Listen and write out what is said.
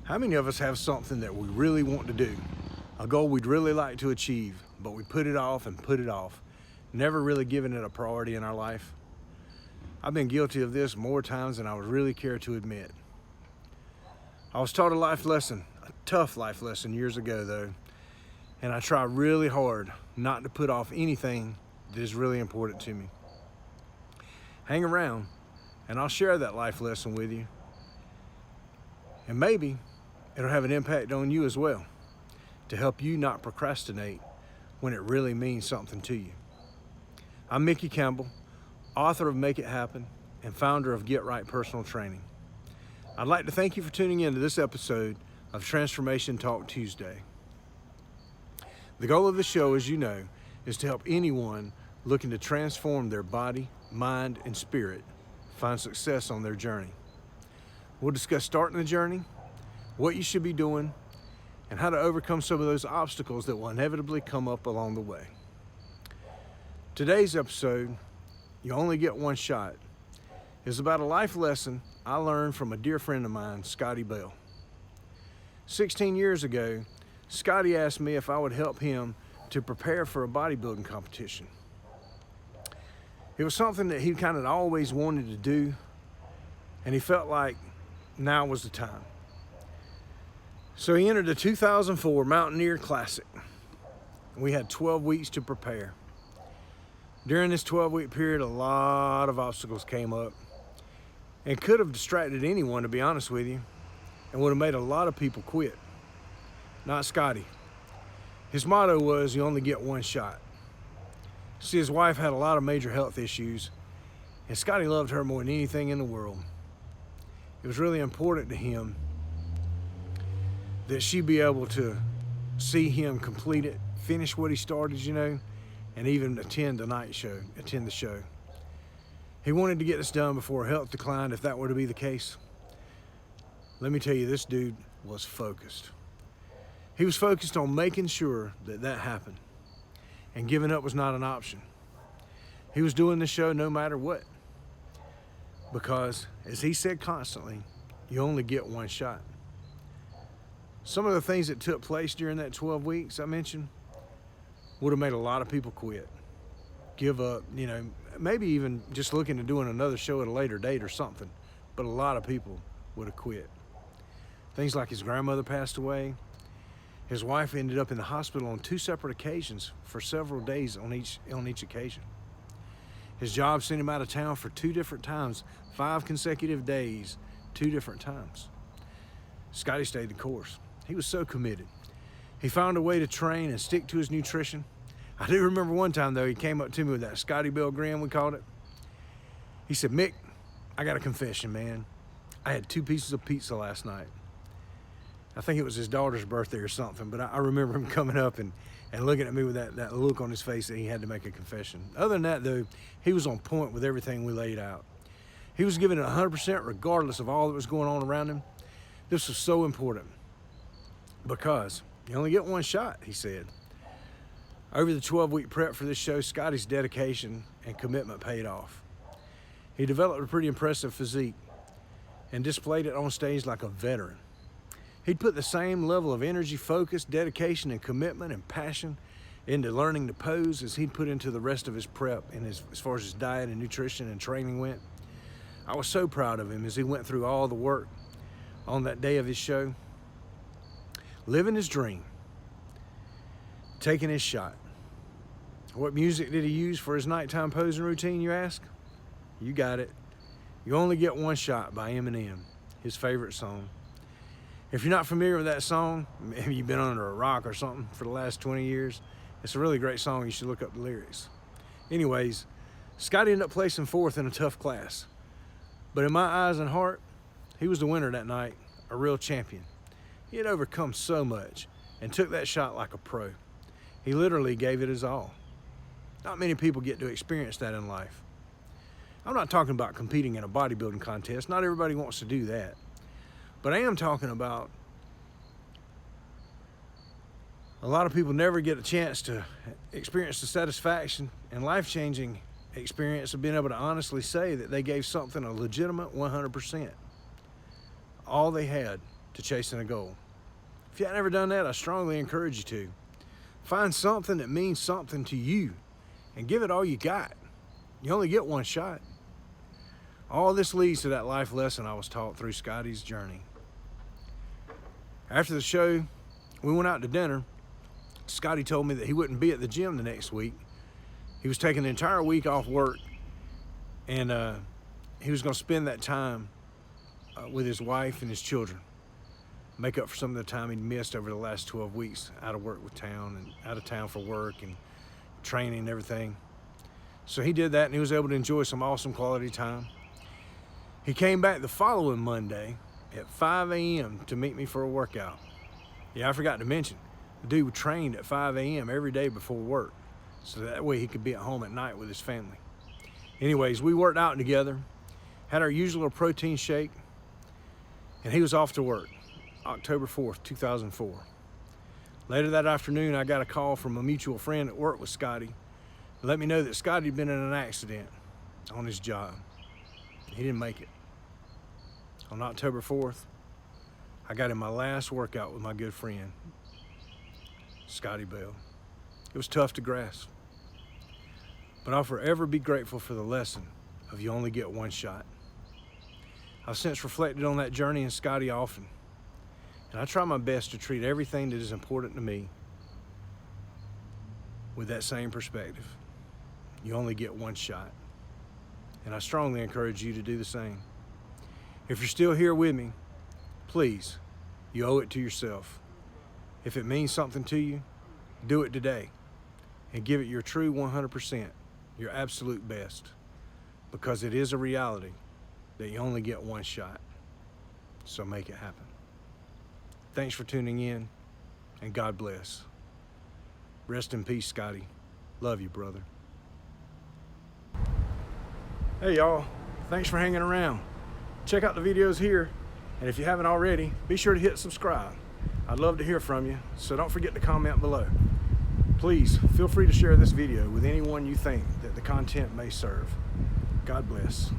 How many of us have something that we really want to do, a goal we'd really like to achieve, but we put it off and put it off, never really giving it a priority in our life? I've been guilty of this more times than I would really care to admit. I was taught a life lesson, a tough life lesson years ago though, and I try really hard not to put off anything that is really important to me. Hang around and I'll share that life lesson with you. And maybe it'll have an impact on you as well, to help you not procrastinate when it really means something to you. I'm Mikki Campbell, author of Make It Happen and founder of Get Right Personal Training. I'd like to thank you for tuning in to this episode of Transformation Talk Tuesday. The goal of the show, as you know, is to help anyone looking to transform their body, mind, and spirit find success on their journey. We'll discuss starting the journey, what you should be doing, and how to overcome some of those obstacles that will inevitably come up along the way. Today's episode, You Only Get One Shot, is about a life lesson I learned from a dear friend of mine, Scottie Bell. 16 years ago, Scottie asked me if I would help him to prepare for a bodybuilding competition. It was something that he kind of always wanted to do, and he felt like now was the time. So he entered the 2004 Mountaineer Classic. We had 12 weeks to prepare. During this 12-week period, a lot of obstacles came up and could have distracted anyone, to be honest with you, and would have made a lot of people quit. Not Scottie. His motto was, you only get one shot. See, his wife had a lot of major health issues, and Scottie loved her more than anything in the world. It was really important to him that she be able to see him complete it, finish what he started, and even attend the show. He wanted to get this done before health declined, if that were to be the case. Let me tell you, this dude was focused. He was focused on making sure that that happened, and giving up was not an option. He was doing the show no matter what, because as he said constantly, you only get one shot. Some of the things that took place during that 12 weeks I mentioned would have made a lot of people quit, give up, maybe even just looking at doing another show at a later date or something, but a lot of people would have quit. Things like his grandmother passed away. His wife ended up in the hospital on 2 separate occasions for several days on each occasion. His job sent him out of town for 2 different times, 5 consecutive days, 2 different times. Scottie stayed the course. He was so committed. He found a way to train and stick to his nutrition. I do remember one time though, he came up to me with that Scottie Bell grin, we called it. He said, Mick, I got a confession, man. I had 2 pieces of pizza last night. I think it was his daughter's birthday or something, but I remember him coming up and looking at me with that look on his face that he had to make a confession. Other than that though, he was on point with everything we laid out. He was giving it 100% regardless of all that was going on around him. This was so important because you only get one shot, he said. Over the 12-week prep for this show, Scottie's dedication and commitment paid off. He developed a pretty impressive physique and displayed it on stage like a veteran. He'd put the same level of energy, focus, dedication, and commitment and passion into learning to pose as he'd put into the rest of his prep and as far as his diet and nutrition and training went. I was so proud of him as he went through all the work on that day of his show, living his dream, taking his shot. What music did he use for his nighttime posing routine, you ask? You got it. You Only Get One Shot by Eminem, his favorite song. If you're not familiar with that song, maybe you've been under a rock or something for the last 20 years. It's a really great song. You should look up the lyrics. Anyways, Scottie ended up placing 4th in a tough class. But in my eyes and heart, he was the winner that night, a real champion. He had overcome so much and took that shot like a pro. He literally gave it his all. Not many people get to experience that in life. I'm not talking about competing in a bodybuilding contest. Not everybody wants to do that. But I am talking about a lot of people never get a chance to experience the satisfaction and life-changing experience of being able to honestly say that they gave something a legitimate 100%. All they had to chasing a goal. If you haven't ever done that, I strongly encourage you to. Find something that means something to you and give it all you got. You only get one shot. All this leads to that life lesson I was taught through Scottie's journey. After the show, we went out to dinner. Scottie told me that he wouldn't be at the gym the next week. He was taking the entire week off work, and he was going to spend that time with his wife and his children, make up for some of the time he'd missed over the last 12 weeks out of town for work and training and everything. So he did that, and he was able to enjoy some awesome quality time. He came back the following Monday at 5 a.m. to meet me for a workout. Yeah, I forgot to mention, the dude trained at 5 a.m. every day before work, so that way he could be at home at night with his family. Anyways, we worked out together, had our usual protein shake, and he was off to work, October 4th, 2004. Later that afternoon, I got a call from a mutual friend that worked with Scottie to let me know that Scottie had been in an accident on his job. He didn't make it. On October 4th, I got in my last workout with my good friend, Scottie Bell. It was tough to grasp, but I'll forever be grateful for the lesson of you only get one shot. I've since reflected on that journey and Scottie often, and I try my best to treat everything that is important to me with that same perspective. You only get one shot, and I strongly encourage you to do the same. If you're still here with me, please, you owe it to yourself. If it means something to you, do it today and give it your true 100%, your absolute best, because it is a reality that you only get one shot. So make it happen. Thanks for tuning in, and God bless. Rest in peace, Scottie. Love you, brother. Hey y'all, thanks for hanging around. Check out the videos here, and if you haven't already, be sure to hit subscribe. I'd love to hear from you, so don't forget to comment below. Please feel free to share this video with anyone you think that the content may serve. God bless.